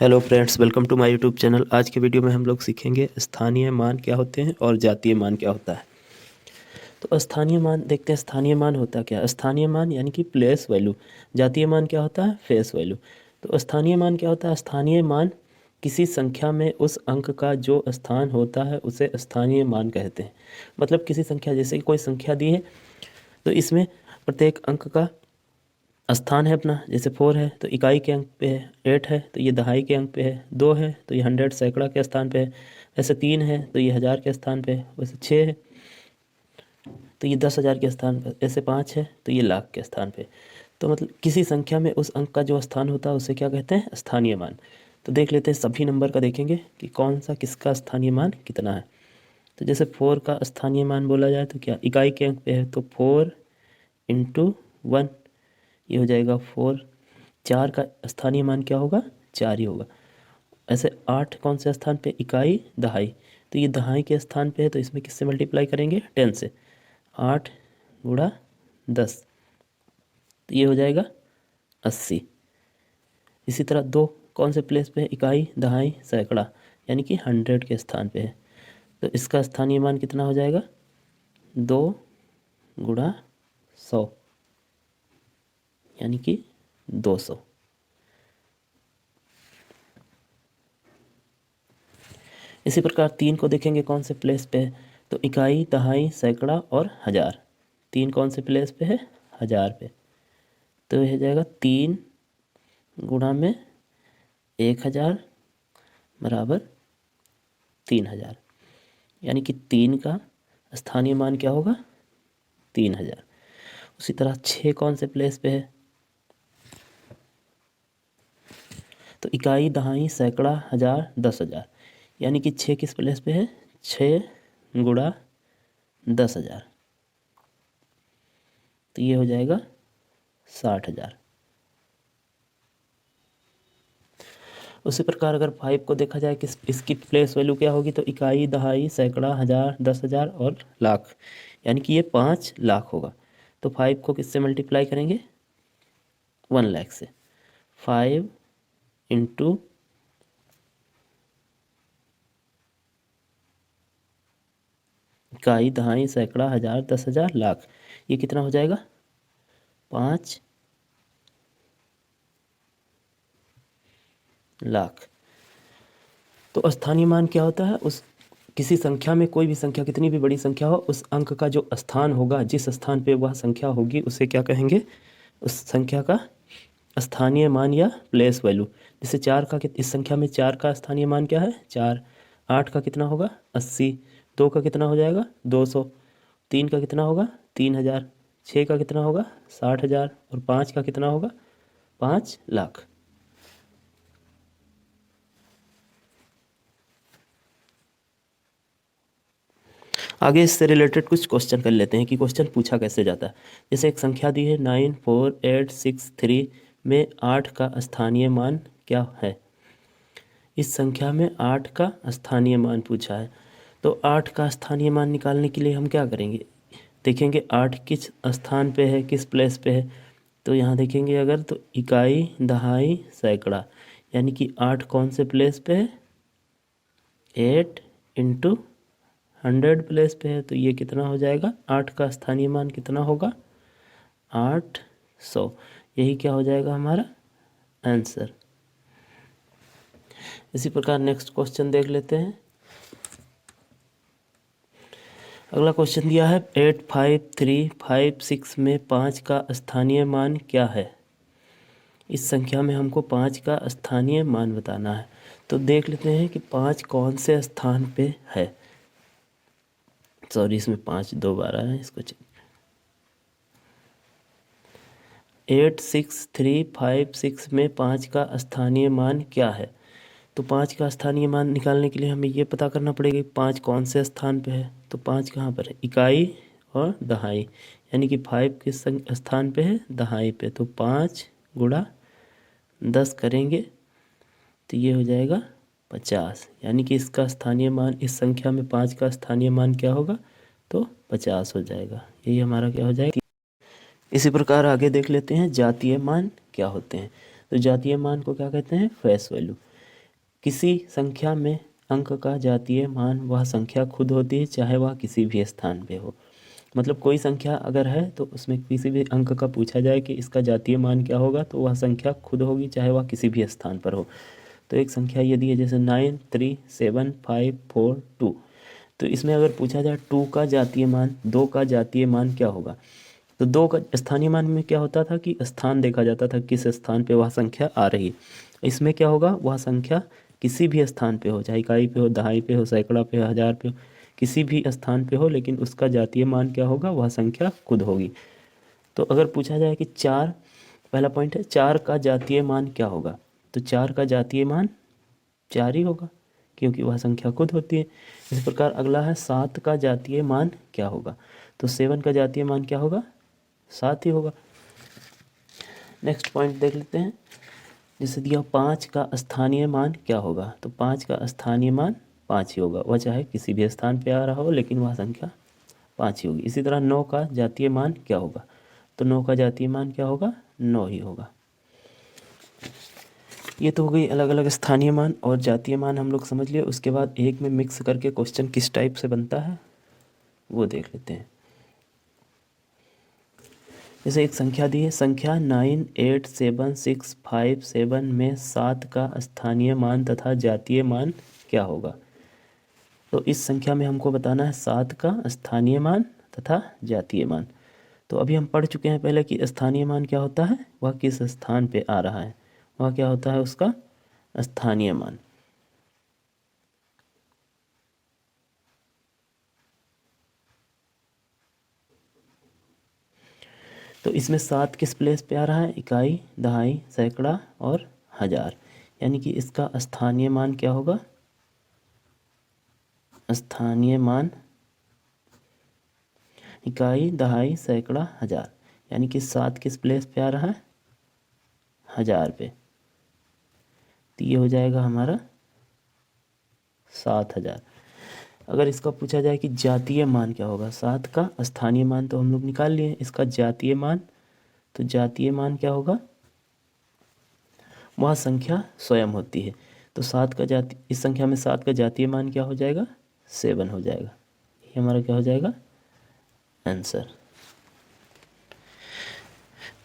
Hello friends, welcome to my YouTube channel. आज के video में हम लोग सीखेंगे स्थानीय मान क्या होते हैं और जातीय मान क्या होता है। तो स्थानीय मान देखते हैं। स्थानीय मान होता क्या है? स्थानीय मान यानी कि प्लेस वैल्यू। जातीय मान क्या होता है? Face value. तो स्थानीय मान क्या होता है? स्थानीय मान किसी संख्या में उस अंक का जो स्थान होता है उसे स्थानीय मान कहते हैं। मतलब किसी संख्या, जैसे कि कोई संख्या दी है तो इसमें प्रत्येक अंक का स्थान है अपना। जैसे 4 है तो इकाई के अंक पे है, 8 है तो ये दहाई के अंक पे है, 2 है तो ये 100 सैकड़ा के स्थान पे है, ऐसे 3 है तो ये 1000 के स्थान पे है, वैसे 6 है तो ये 10,000 के स्थान पे, ऐसे 5 है तो ये लाख के स्थान पे। तो मतलब किसी संख्या में उस अंक का जो स्थान होता है उसे क्या कहते हैं? स्थानीय मान। तो देख लेते हैं, सभी नंबर का देखेंगे कि कौन सा किसका स्थानीय मान कितना है। तो जैसे 4 का स्थानीय मान बोला जाए तो क्या इकाई के अंक पे है, तो 4 इंटू 1 ये हो जाएगा 4। 4 का स्थानीय मान क्या होगा? 4 ही होगा। ऐसे 8 कौन से स्थान पे? इकाई दहाई, तो ये दहाई के स्थान पे है तो इसमें किससे मल्टीप्लाई करेंगे? 10 से। 8 गुणा 10 तो ये हो जाएगा 80। इसी तरह 2 कौन से प्लेस पे है? इकाई दहाई सैकड़ा, यानी कि 100 के स्थान पे है, तो इसका स्थानीय मान कितना हो जाएगा? 2 गुणा 100 यानी कि 200। इसी प्रकार 3 को देखेंगे कौन से प्लेस पे है, तो इकाई दहाई सैकड़ा और 1000। 3 कौन से प्लेस पे है? 1000 पे, तो यह हो जाएगा 3 गुणा में 1000 बराबर 3000, यानी कि 3 का स्थानीय मान क्या होगा? 3000। उसी तरह 6 कौन से प्लेस पे है, तो इकाई दहाई सैकड़ा 1000 10,000, यानी कि 6 किस प्लेस पे है? 6 गुणा 10,000 तो ये हो जाएगा 60,000। उसी प्रकार अगर 5 को देखा जाए किस इसकी प्लेस वैल्यू क्या होगी, तो इकाई दहाई सैकड़ा 1000 10,000 और लाख, यानी कि ये 5 लाख होगा। तो 5 को किससे मल्टीप्लाई करेंगे? 1 लाख से। 5 इंटू इकाई दहाई सैकड़ा 1000 10,000 लाख, ये कितना हो जाएगा? 5 लाख। तो स्थानीय मान क्या होता है? उस किसी संख्या में, कोई भी संख्या, कितनी भी बड़ी संख्या हो, उस अंक का जो स्थान होगा, जिस स्थान पे वह संख्या होगी उसे क्या कहेंगे? उस संख्या का स्थानीय मान या प्लेस वैल्यू। जैसे 4 का, इस संख्या में 4 का स्थानीय मान क्या है? 4। 8 का कितना होगा? 80। 2 का कितना हो जाएगा? 200। 3 का कितना होगा? 3000। 6 का कितना होगा? 60,000। और 5 का कितना होगा? 5 लाख। आगे इससे रिलेटेड कुछ क्वेश्चन कर लेते हैं कि क्वेश्चन पूछा कैसे जाता है। जैसे एक संख्या दी है 94863 में 8 का स्थानीय मान क्या है। इस संख्या में 8 का स्थानीय मान पूछा है, तो 8 का स्थानीय मान निकालने के लिए हम क्या करेंगे? देखेंगे 8 किस स्थान पे है, किस प्लेस पे है। तो यहाँ देखेंगे अगर, तो इकाई दहाई सैकड़ा, यानी कि 8 कौन से प्लेस पे है? 8 इंटू 100 प्लेस पे है, तो ये कितना हो जाएगा? 8 का स्थानीय मान कितना होगा? 800। यही क्या हो जाएगा हमारा आंसर। इसी प्रकार नेक्स्ट क्वेश्चन देख लेते हैं। अगला क्वेश्चन दिया है 85356 में 5 का स्थानीय मान क्या है। इस संख्या में हमको 5 का स्थानीय मान बताना है। तो देख लेते हैं कि 5 कौन से स्थान पे है। सॉरी, इसमें 5 दो बार आया है, इसको चेक। 86356 में 5 का स्थानीय मान क्या है। तो 5 का स्थानीय मान निकालने के लिए हमें ये पता करना पड़ेगा कि 5 कौन से स्थान पे है। तो 5 कहाँ पर है? इकाई और दहाई, यानी कि 5 किस स्थान पे है? दहाई पे। तो 5 गुणा 10 करेंगे तो ये हो जाएगा 50, यानी कि इसका स्थानीय मान, इस संख्या में 5 का स्थानीय मान क्या होगा? तो 50 हो जाएगा। यही हमारा क्या हो जाएगा। इसी प्रकार आगे देख लेते हैं जातीय मान क्या होते हैं। तो जातीय मान को क्या कहते हैं? Face value. किसी संख्या में अंक का जातीय मान वह संख्या खुद होती है, चाहे वह किसी भी स्थान पे हो। मतलब कोई संख्या अगर है तो उसमें किसी भी अंक का पूछा जाए कि इसका जातीय मान क्या होगा, तो वह संख्या खुद होगी, चाहे वह किसी भी स्थान पर हो। तो एक संख्या यदि है जैसे 9 3 7 5 4 2, तो इसमें अगर पूछा जाए 2 का जातीय मान, 2 का जातीय मान क्या होगा, तो 2 का स्थानीय मान में क्या होता था कि स्थान देखा जाता था, किस स्थान पे वह संख्या आ रही है। इसमें क्या होगा, वह संख्या किसी भी स्थान पे हो, चाहे इकाई पे हो, दहाई पे हो, सैकड़ा पे हो, हज़ार पे हो, किसी भी स्थान पे हो, लेकिन उसका जातीय मान क्या होगा, वह संख्या खुद होगी। तो अगर पूछा जाए कि 4, पहला पॉइंट है 4 का जातीय मान क्या होगा, तो 4 का जातीय मान 4 ही होगा, क्योंकि वह संख्या खुद होती है। इस प्रकार अगला है 7 का जातीय मान क्या होगा, तो 7 का जातीय मान क्या होगा, 7 ही होगा। नेक्स्ट पॉइंट देख लेते हैं, जैसे दिया 5 का स्थानीय मान क्या होगा, तो 5 का स्थानीय मान 5 ही होगा, वह चाहे किसी भी स्थान पे आ रहा हो, लेकिन वह संख्या 5 ही होगी। इसी तरह 9 का जातीय मान क्या होगा, तो 9 का जातीय मान क्या होगा, 9 ही होगा। ये तो हो गई अलग अलग स्थानीय मान और जातीय मान हम लोग समझ लिए। उसके बाद एक में मिक्स करके क्वेश्चन किस टाइप से बनता है वो देख लेते हैं। जैसे एक संख्या दी है, संख्या 9 8 7 6 5 7 में 7 का स्थानीय मान तथा जातीय मान क्या होगा। तो इस संख्या में हमको बताना है 7 का स्थानीय मान तथा जातीय मान। तो अभी हम पढ़ चुके हैं पहले कि स्थानीय मान क्या होता है, वह किस स्थान पे आ रहा है, वह क्या होता है उसका स्थानीय मान। तो इसमें 7 किस प्लेस पे आ रहा है, इकाई, दहाई, सैकड़ा और हज़ार, यानी कि इसका स्थानीय मान क्या होगा, स्थानीय मान इकाई, दहाई, सैकड़ा, हज़ार, यानी कि 7 किस प्लेस पे आ रहा है, हज़ार पे। तो ये हो जाएगा हमारा 7000। अगर इसका पूछा जाए कि जातीय मान क्या होगा, 7 का स्थानीय मान तो हम लोग निकाल लिए, इसका जातीय मान, तो जातीय मान क्या होगा, वह संख्या स्वयं होती है। तो 7 का जाति इस संख्या में 7 का जातीय मान क्या हो जाएगा, 7 हो जाएगा। ये हमारा क्या हो जाएगा आंसर।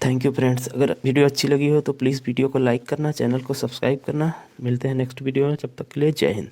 थैंक यू फ्रेंड्स, अगर वीडियो अच्छी लगी हो तो प्लीज़ वीडियो को लाइक करना, चैनल को सब्सक्राइब करना। मिलते हैं नेक्स्ट वीडियो में, तब तक के लिए जय हिंद।